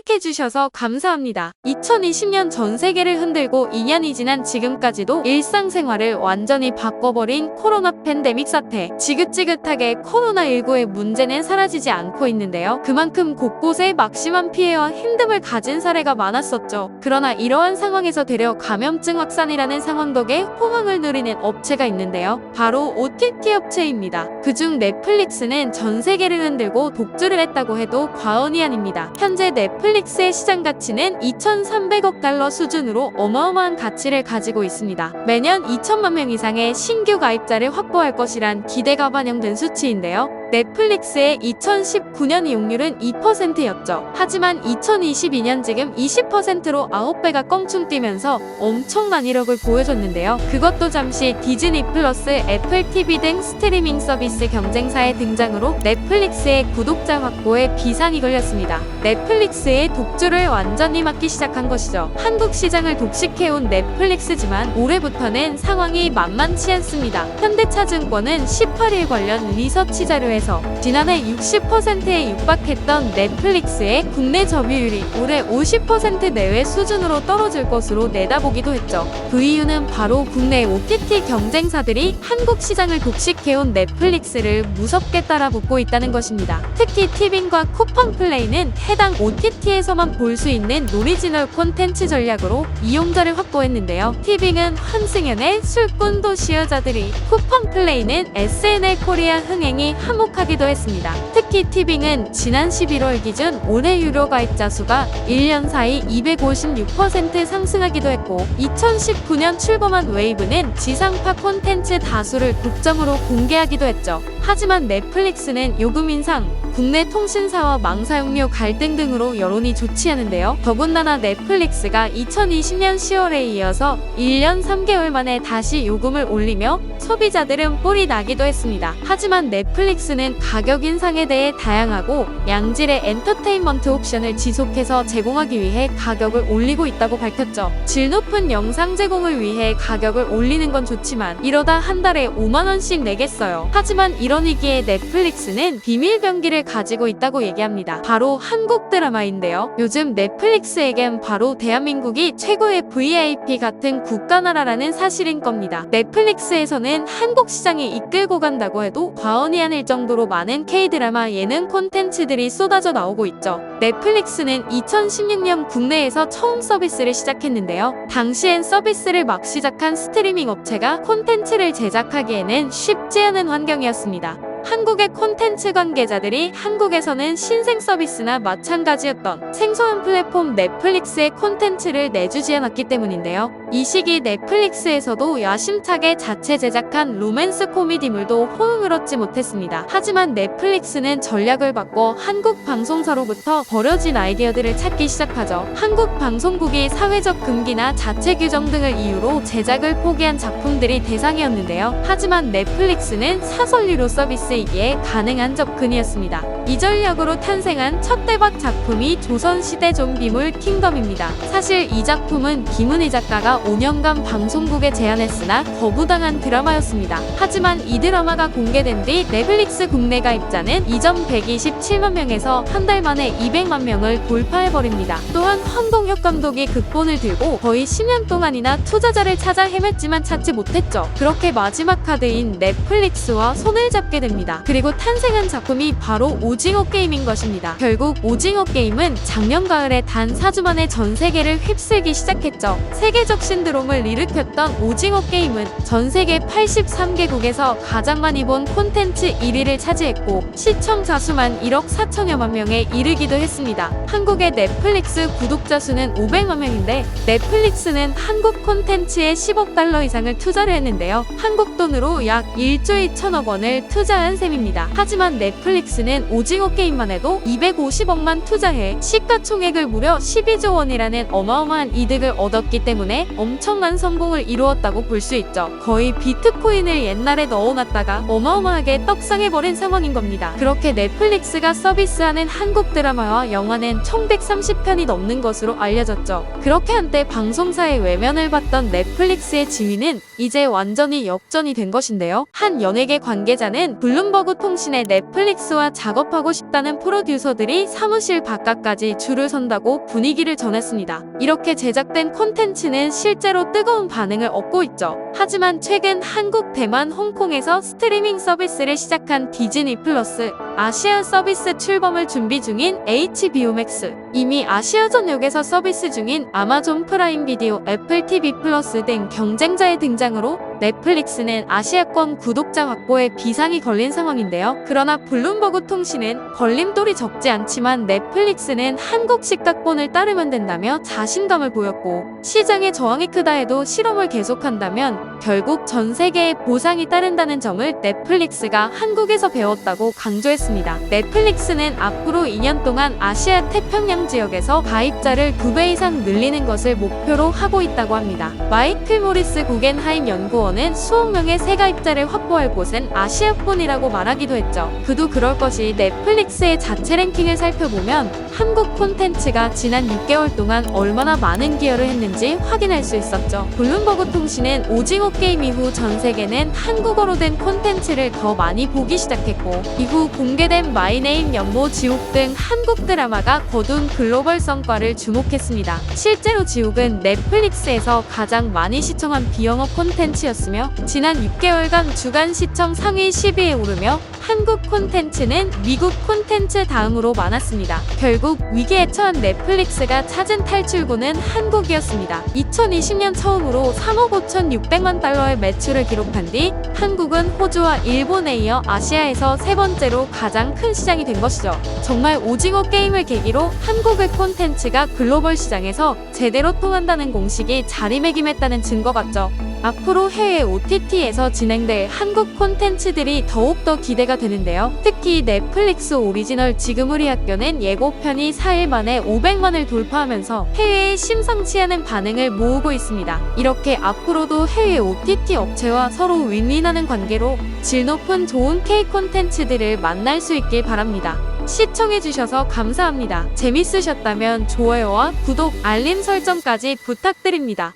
클릭해주셔서 감사합니다. 2020년 전 세계를 흔들고 2년이 지난 지금까지도 일상생활을 완전히 바꿔버린 코로나 팬데믹 사태. 지긋지긋하게 코로나19의 문제는 사라지지 않고 있는데요. 그만큼 곳곳에 막심한 피해와 힘듦을 가진 사례가 많았었죠. 그러나 이러한 상황에서 되려 감염증 확산이라는 상황 덕에 호황을 누리는 업체가 있는데요. 바로 OTT 업체입니다. 그중 넷플릭스는 전 세계를 흔들고 독주를 했다고 해도 과언이 아닙니다. 현재 넷플릭스의 시장 가치는 2,300억 달러 수준으로 어마어마한 가치를 가지고 있습니다. 매년 2천만 명 이상의 신규 가입자를 확보할 것이란 기대가 반영된 수치인데요. 넷플릭스의 2019년 이용률은 2%였죠. 하지만 2022년 지금 20%로 9배가 껑충 뛰면서 엄청난 이력을 보여줬는데요. 그것도 잠시 디즈니 플러스, 애플 TV 등 스트리밍 서비스 경쟁사의 등장으로 넷플릭스의 구독자 확보에 비상이 걸렸습니다. 넷플릭스의 독주를 완전히 막기 시작한 것이죠. 한국 시장을 독식해온 넷플릭스지만 올해부터는 상황이 만만치 않습니다. 현대차증권은 18일 관련 리서치 자료에 지난해 60%에 육박했던 넷플릭스의 국내 점유율이 올해 50% 내외 수준으로 떨어질 것으로 내다보기도 했죠. 그 이유는 바로 국내 OTT 경쟁사들이 한국 시장을 독식해온 넷플릭스를 무섭게 따라붙고 있다는 것입니다. 특히 티빙과 쿠팡 플레이는 해당 OTT에서만 볼 수 있는 오리지널 콘텐츠 전략으로 이용자를 확보했는데요. 티빙은 환승연의 술꾼 도시 여자들이, 쿠팡 플레이는 SNL 코리아 흥행이 한몫하기도 했습니다. 특히 티빙은 지난 11월 기준 올해 유료 가입자 수가 1년 사이 256% 상승하기도 했고, 2019년 출범한 웨이브는 지상파 콘텐츠 다수를 독점으로 공개하기도 했죠. 하지만 넷플릭스는 요금 인상, 국내 통신사와 망사용료 갈등 등으로 여론이 좋지 않은데요. 더군다나 넷플릭스가 2020년 10월에 이어서 1년 3개월 만에 다시 요금을 올리며 소비자들은 뿔이 나기도 했습니다. 하지만 넷플릭스는 가격 인상에 대해 다양하고 양질의 엔터테인먼트 옵션을 지속해서 제공하기 위해 가격을 올리고 있다고 밝혔죠. 질 높은 영상 제공을 위해 가격을 올리는 건 좋지만 이러다 한 달에 5만원씩 내겠어요. 하지만 이런 위기에 넷플릭스는 비밀병기를 가지고 있다고 얘기합니다. 바로 한국 드라마인데요. 요즘 넷플릭스에겐 바로 대한민국이 최고의 VIP 같은 국가나라라는 사실인 겁니다. 넷플릭스에서는 한국 시장에 이끌고 간다고 해도 과언이 아닐 정도로 많은 K-드라마 예능 콘텐츠들이 쏟아져 나오고 있죠. 넷플릭스는 2016년 국내에서 처음 서비스를 시작했는데요. 당시엔 서비스를 막 시작한 스트리밍 업체가 콘텐츠를 제작하기에는 쉽지 않은 환경이었습니다. 한국의 콘텐츠 관계자들이 한국에서는 신생 서비스나 마찬가지였던 생소한 플랫폼 넷플릭스의 콘텐츠를 내주지 않았기 때문인데요. 이 시기 넷플릭스에서도 야심차게 자체 제작한 로맨스 코미디물도 호응을 얻지 못했습니다. 하지만 넷플릭스는 전략을 바꿔 한국 방송사로부터 버려진 아이디어들을 찾기 시작하죠. 한국 방송국이 사회적 금기나 자체 규정 등을 이유로 제작을 포기한 작품들이 대상이었는데요. 하지만 넷플릭스는 사설유료 서비스이기에 가능한 접근이었습니다. 이 전략으로 탄생한 첫 대박 작품이 조선시대 좀비물 킹덤입니다. 사실 이 작품은 김은희 작가가 5년간 방송국에 제안했으나 거부당한 드라마였습니다. 하지만 이 드라마가 공개된 뒤 넷플릭스 국내 가입자는 이전 127만 명에서 한 달 만에 200만 명을 돌파해버립니다. 또한 황동혁 감독이 극본을 들고 거의 10년 동안이나 투자자를 찾아 헤맸지만 찾지 못했죠. 그렇게 마지막 카드인 넷플릭스와 손을 잡게 됩니다. 그리고 탄생한 작품이 바로 오징어 게임인 것입니다. 결국 오징어 게임은 작년 가을에 단 4주 만에 전 세계를 휩쓸기 시작했죠. 세계적 신드롬을 일으켰던 오징어 게임은 전 세계 83개국에서 가장 많이 본 콘텐츠 1위를 차지했고 시청자 수만 1억 4천여만 명에 이르기도 했습니다. 한국의 넷플릭스 구독자 수는 500만 명인데 넷플릭스는 한국 콘텐츠에 10억 달러 이상을 투자를 했는데요. 한국 돈으로 약 1조 2천억 원을 투자한 셈입니다. 하지만 넷플릭스는 오징어 게임만 해도 250억만 투자해 시가총액을 무려 12조 원이라는 어마어마한 이득을 얻었기 때문에 엄청난 성공을 이루었다고 볼 수 있죠. 거의 비트코인을 옛날에 넣어놨다가 어마어마하게 떡상해버린 상황인 겁니다. 그렇게 넷플릭스가 서비스하는 한국 드라마와 영화는 1130편이 넘는 것으로 알려졌죠. 그렇게 한때 방송사의 외면을 받던 넷플릭스의 지위는 이제 완전히 역전이 된 것인데요. 한 연예계 관계자는 블루 블룸버그 통신의 넷플릭스와 작업하고 싶다는 프로듀서들이 사무실 바깥까지 줄을 선다고 분위기를 전했습니다. 이렇게 제작된 콘텐츠는 실제로 뜨거운 반응을 얻고 있죠. 하지만 최근 한국, 대만, 홍콩에서 스트리밍 서비스를 시작한 디즈니 플러스, 아시아 서비스 출범을 준비 중인 HBO 맥스, 이미 아시아 전역에서 서비스 중인 아마존 프라임 비디오, 애플 TV 플러스 등 경쟁자의 등장으로 넷플릭스는 아시아권 구독자 확보에 비상이 걸린 상황인데요. 그러나 블룸버그 통신은 걸림돌이 적지 않지만 넷플릭스는 한국 시각본을 따르면 된다며 자신감을 보였고, 시장의 저항이 크다 해도 실험을 계속한다면 결국 전 세계에 보상이 따른다는 점을 넷플릭스가 한국에서 배웠다고 강조했습니다. 넷플릭스는 앞으로 2년 동안 아시아 태평양 지역에서 가입자를 2배 이상 늘리는 것을 목표로 하고 있다고 합니다. 마이클 모리스 구겐하임 연구원은 수억 명의 새 가입자를 확보할 곳은 아시아뿐이라고 말하기도 했죠. 그도 그럴 것이 넷플릭스의 자체 랭킹을 살펴보면 한국 콘텐츠가 지난 6개월 동안 얼마나 많은 기여를 했는지 확인할 수 있었죠. 블룸버그 통신은 오징어 게임 이후 전 세계는 한국어로 된 콘텐츠를 더 많이 보기 시작했고, 이후 공개된 마이네임, 연모, 지옥 등 한국 드라마가 거둔 글로벌 성과를 주목했습니다. 실제로 지옥은 넷플릭스에서 가장 많이 시청한 비영어 콘텐츠였으며 지난 6개월간 주간 시청 상위 10위에 오르며 한국 콘텐츠는 미국 콘텐츠 다음으로 많았습니다. 결국 위기에 처한 넷플릭스가 찾은 탈출구는 한국이었습니다. 2020년 처음으로 3억 5,600만 달러의 매출을 기록한 뒤 한국은 호주와 일본에 이어 아시아에서 세 번째로 가장 큰 시장이 된 것이죠. 정말 오징어 게임을 계기로 한국의 콘텐츠가 글로벌 시장에서 제대로 통한다는 공식이 자리매김했다는 증거 같죠. 앞으로 해외 OTT에서 진행될 한국 콘텐츠들이 더욱더 기대가 되는데요. 특히 넷플릭스 오리지널 지금 우리 학교는 예고편이 4일 만에 500만을 돌파하면서 해외에 심상치 않은 반응을 모으고 있습니다. 이렇게 앞으로도 해외 OTT 업체와 서로 윈윈하는 관계로 질 높은 좋은 K 콘텐츠들을 만날 수 있길 바랍니다. 시청해주셔서 감사합니다. 재밌으셨다면 좋아요와 구독, 알림 설정까지 부탁드립니다.